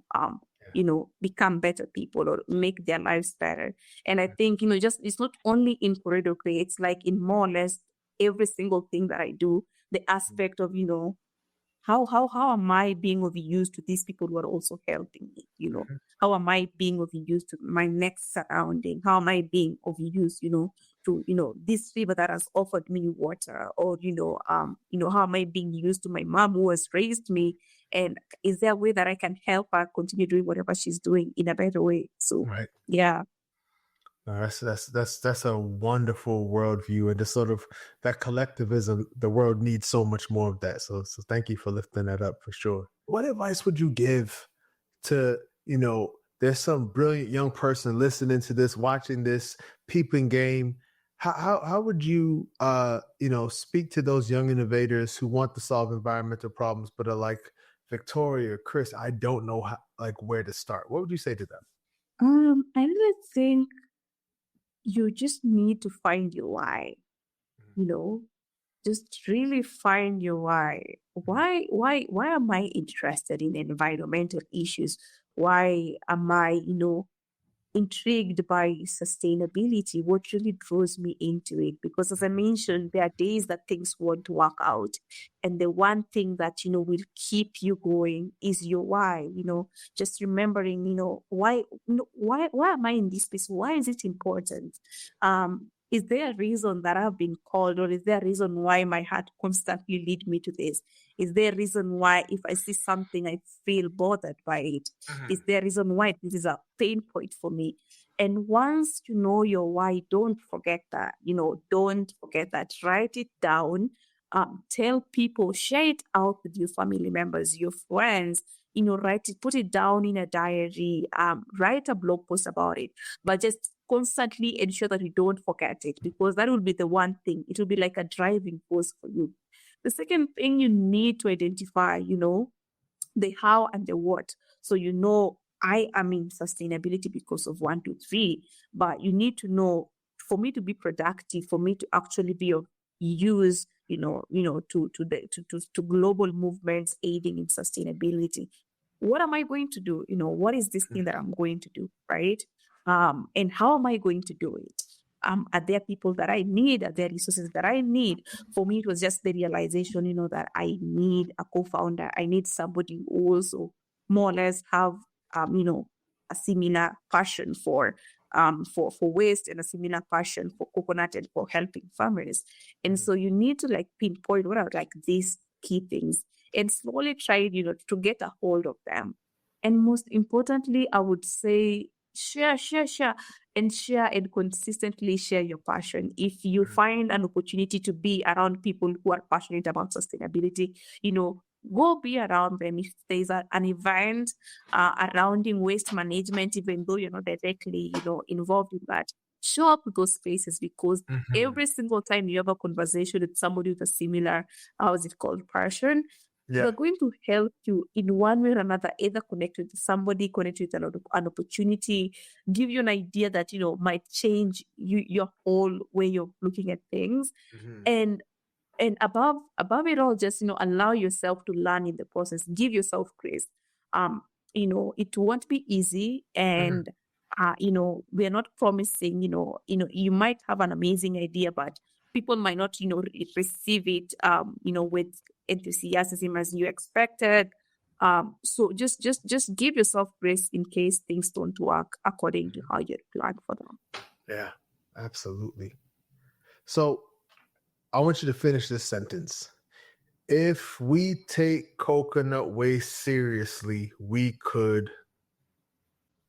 become better people or make their lives better. And I think, it's not only in Koredo Koir, it's like in more or less every single thing that I do, the aspect of, how am I being of use to these people who are also helping me, How am I being of use to my next surrounding? How am I being of use, to, this river that has offered me water? Or, how am I being used to my mom who has raised me? And is there a way that I can help her continue doing whatever she's doing in a better way? So, yeah. No, that's a wonderful worldview, and just sort of that collectivism. The world needs so much more of that. So thank you for lifting that up for sure. What advice would you give to, there's some brilliant young person listening to this, watching this, peeping game. How would you speak to those young innovators who want to solve environmental problems but are like, Victoria or Chris, I don't know where to start? What would you say to them? I really think you just need to find your why, just really find your why. Why am I interested in environmental issues? Why am I, intrigued by sustainability? What really draws me into it? Because as I mentioned, there are days that things won't work out. And the one thing that, will keep you going is your why, just remembering, why am I in this space? Why is it important? Is there a reason that I've been called, or is there a reason why my heart constantly lead me to this? Is there a reason why if I see something, I feel bothered by it? Is there a reason why this is a pain point for me? And once you know your why, don't forget that, don't forget that. Write it down, tell people, share it out with your family members, your friends, write it, put it down in a diary, write a blog post about it, but just constantly ensure that you don't forget it, because that will be the one thing. It will be like a driving force for you. The second thing, you need to identify, the how and the what. So, I am in sustainability because of 1, 2, 3, but you need to know, for me to be productive, for me to actually be of use, to global movements aiding in sustainability, what am I going to do? What is this thing that I'm going to do, right? And how am I going to do it? Are there people that I need? Are there resources that I need? For me, it was just the realization, that I need a co-founder. I need somebody who also more or less have, a similar passion for waste and a similar passion for coconut and for helping farmers. And so you need to pinpoint what are these key things and slowly try, to get a hold of them. And most importantly, I would say share and consistently share your passion. If you find an opportunity to be around people who are passionate about sustainability, go be around them. If there's an event around in waste management, even though you're not directly, involved in that, show up to those spaces, because Mhm. every single time you have a conversation with somebody with a similar, how is it called, passion, Yeah. they're going to help you in one way or another, either connect with somebody, connect with an opportunity, give you an idea that, might change your whole way of looking at things. Mhm. And above it all, just allow yourself to learn in the process. Give yourself grace. It won't be easy, and we are not promising. You might have an amazing idea, but people might not receive it with enthusiasm as you expected. So just give yourself grace in case things don't work according to how you planned for them. Yeah, absolutely. So I want you to finish this sentence. If we take coconut waste seriously, we could.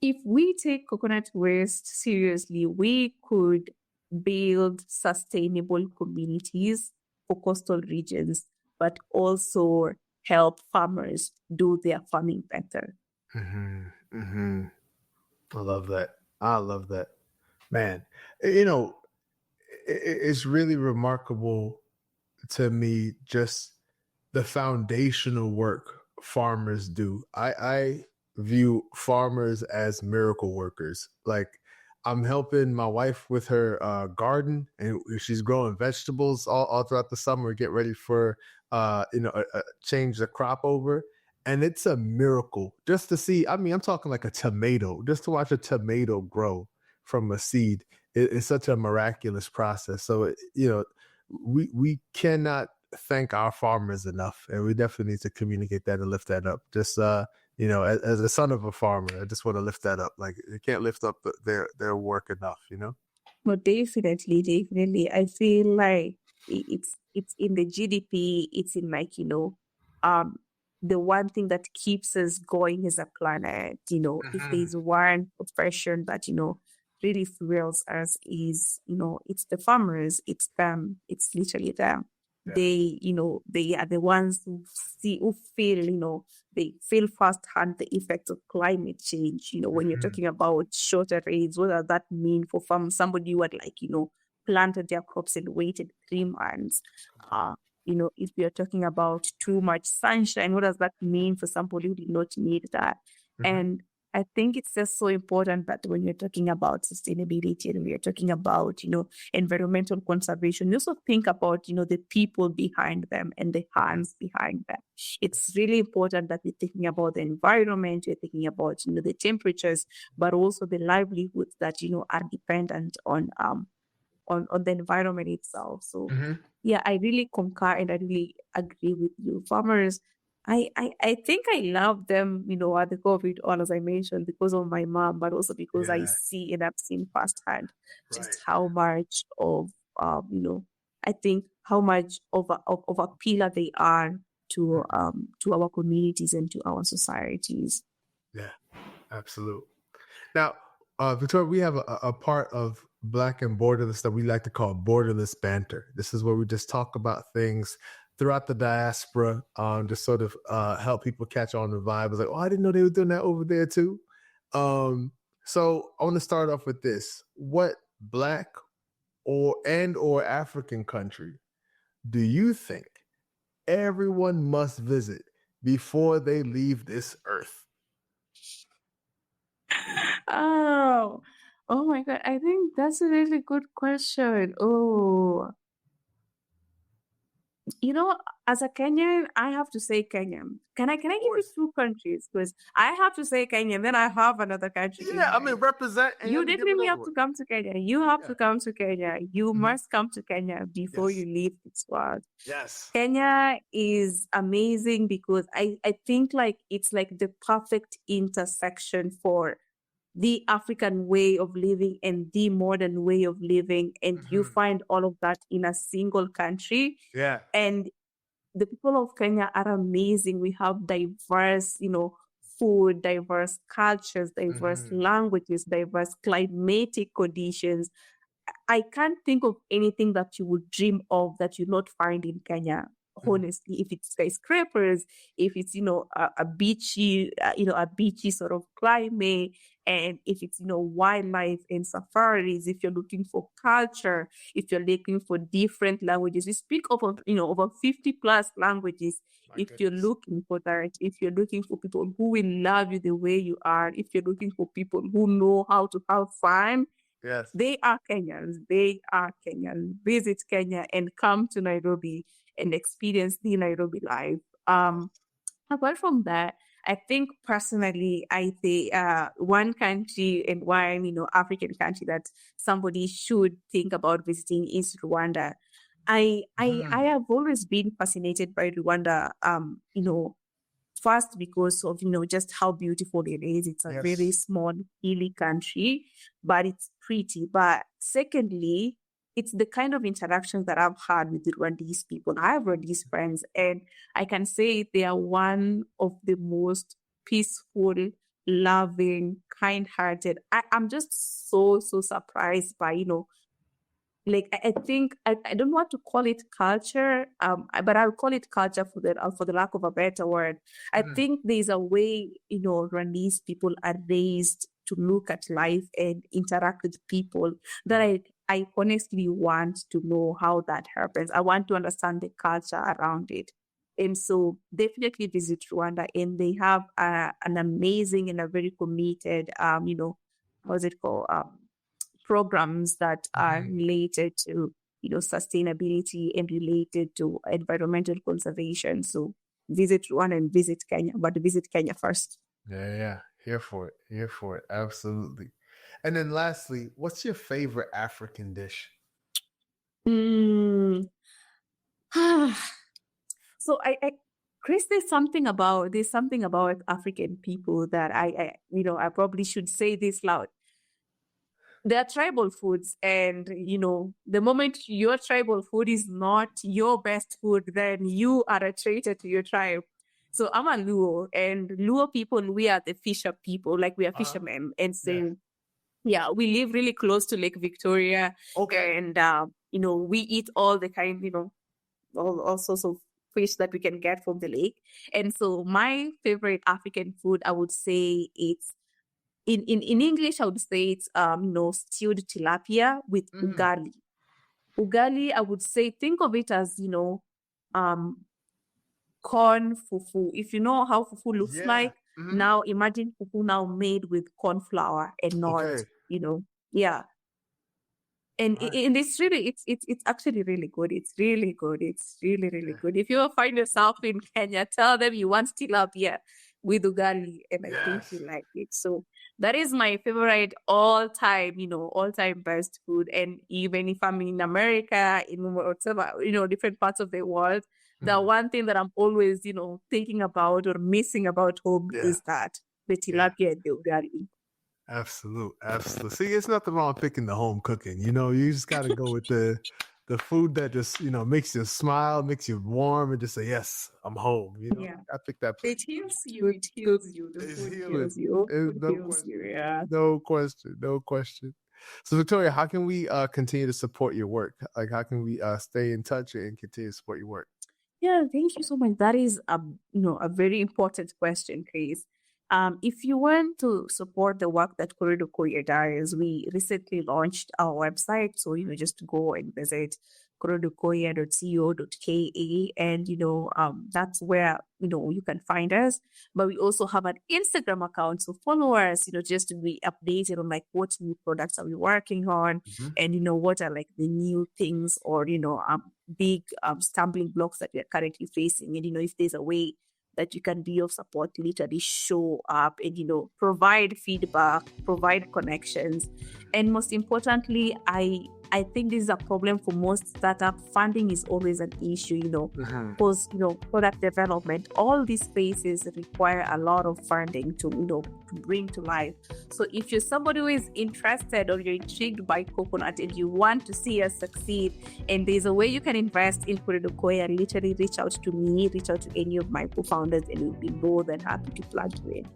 If we take coconut waste seriously, we could build sustainable communities for coastal regions, but also help farmers do their farming better. Mm-hmm. Mm-hmm. I love that. I love that. Man, you know, it's really remarkable to me just the foundational work farmers do. I view farmers as miracle workers. Like, I'm helping my wife with her garden, and she's growing vegetables all throughout the summer, get ready for change the crop over. And it's a miracle just to see. I mean, I'm talking like a tomato, just to watch a tomato grow from a seed. It's such a miraculous process. So, we cannot thank our farmers enough, and we definitely need to communicate that and lift that up. Just as a son of a farmer, I just want to lift that up. Like, you can't lift up their work enough. But definitely, I feel like it's in the GDP. It's in, like, um, the one thing that keeps us going as a planet. If Mm-hmm. there's one profession that really thrills us, is it's the farmers. It's them. It's literally them. Yeah. They are the ones who feel, they feel firsthand the effects of climate change. When you're Mm-hmm. talking about shorter rains, what does that mean for somebody who had, planted their crops and waited 3 months? If we are talking about too much sunshine, what does that mean for somebody who did not need that? Mm-hmm. And I think it's just so important that when you're talking about sustainability and we are talking about, environmental conservation, you also think about, the people behind them and the hands behind them. It's really important that we're thinking about the environment, we're thinking about, the temperatures, but also the livelihoods that, are dependent on the environment itself. So Mm-hmm. yeah, I really concur and I really agree with you. Farmers, I think I love them, at the core of it all, as I mentioned, because of my mom, but also because I Yeah. see and I've seen firsthand just Right. how much of I think how much of a pillar they are to our communities and to our societies. Yeah. Absolute. Now, Victoria, we have a part of Black and Borderless that we like to call Borderless Banter. This is where we just talk about things throughout the diaspora, just sort of help people catch on the vibe. It's like, oh, I didn't know they were doing that over there too. So I want to start off with this. What Black or African country do you think everyone must visit before they leave this earth? Oh my God. I think that's a really good question. Oh, as a Kenyan, I have to say Kenya. Can I give you two countries? Because I have to say Kenya, and then I have another country in Yeah, I mean, mind. represent and You give definitely another have one. to come to Kenya. You have Yeah. to come to Kenya. You Mhm. must come to Kenya before Yes. you leave this world. Yes. Kenya is amazing because I think like it's like the perfect intersection for the African way of living and the modern way of living. And you Mhm. find all of that in a single country. Yeah. And the people of Kenya are amazing. We have diverse, food, diverse cultures, diverse Mhm. languages, diverse climatic conditions. I can't think of anything that you would dream of that you not find in Kenya. Mhm. Honestly, if it's skyscrapers, if it's a beachy, a beachy sort of climate, and if it's, wildlife and safaris, if you're looking for culture, if you're looking for different languages. We speak over 50 plus languages. If you're looking for that, if you're looking for people who will love you the way you are, if you're looking for people who know how to have fun, Yes. they are Kenyans. They are Kenyans. Visit Kenya and come to Nairobi and experience the Nairobi life. Apart from that, I think personally, I think one country and one African country that somebody should think about visiting is Rwanda. I have always been fascinated by Rwanda. First because of just how beautiful it is. It's a very small, hilly country, but it's pretty. But secondly, it's the kind of interactions that I've had with the Rwandese people. I have Rwandese friends, and I can say they are one of the most peaceful, loving, kind-hearted. I'm just so surprised by like I think I don't want to call it culture, but I'll call it culture for the lack of a better word. I think there's a way Rwandese people are raised to look at life and interact with people that I honestly want to know how that happens. I want to understand the culture around it. And so definitely visit Rwanda, and they have an amazing and a very committed, what's it called? Programs that are related to sustainability and related to environmental conservation. So visit Rwanda and visit Kenya, but visit Kenya first. Yeah. Here for it. Absolutely. And then lastly, what's your favorite African dish? So Chris, there's something about African people that I probably should say this loud. They are tribal foods, and the moment your tribal food is not your best food, then you are a traitor to your tribe. So I'm a Luo, and Luo people, we are the fisher people, like we are fishermen. And so we live really close to Lake Victoria. Okay. And we eat all the kind, all sorts of fish that we can get from the lake. And so my favorite African food, I would say it's in English, I would say it's stewed tilapia with ugali. Ugali, I would say, think of it as corn fufu. If you know how fufu looks like, now imagine fufu now made with corn flour and not And it's actually really good. It's really good. It's really, really good. If you ever find yourself in Kenya, tell them you want tilapia with ugali, and I think you like it. So that is my favorite all-time best food. And even if I'm in America, in whatever, different parts of the world, the one thing that I'm always, thinking about or missing about home is that the tilapia and the ugali. Absolutely. See, it's nothing wrong picking the home cooking. You just got to go with the food that just makes you smile, makes you warm, and just say, "Yes, I'm home." I pick that place. It heals you. It heals you. The food heals you. It heals you. Yeah. No question. So, Victoria, how can we continue to support your work? Like, how can we stay in touch and continue to support your work? Yeah, thank you so much. That is a very important question, Chris. If you want to support the work that Koredo Koir does, we recently launched our website. So, just go and visit cocopeat.co.ke, and that's where you can find us. But we also have an Instagram account, so follow us, just to be updated on like what new products are we working on, and what are like the new things or big stumbling blocks that we are currently facing, and if there's a way that you can be of support, literally show up and provide feedback, provide connections, and most importantly, I think this is a problem for most startup. Funding is always an issue, because product development, all these spaces require a lot of funding to bring to life. So if you're somebody who is interested or you're intrigued by coconut and you want to see us succeed, and there's a way you can invest in Koredo Koir, literally reach out to me, reach out to any of my co-founders, and we'll be more than happy to plug you in.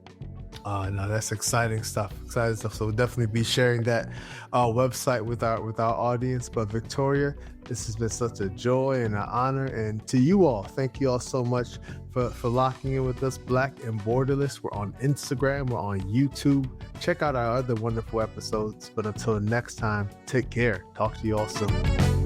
No, that's exciting stuff. Exciting stuff. So we'll definitely be sharing that website with our audience. But Victoria, this has been such a joy and an honor. And to you all, thank you all so much for locking in with us. Black and Borderless. We're on Instagram. We're on YouTube. Check out our other wonderful episodes. But until next time, take care. Talk to you all soon.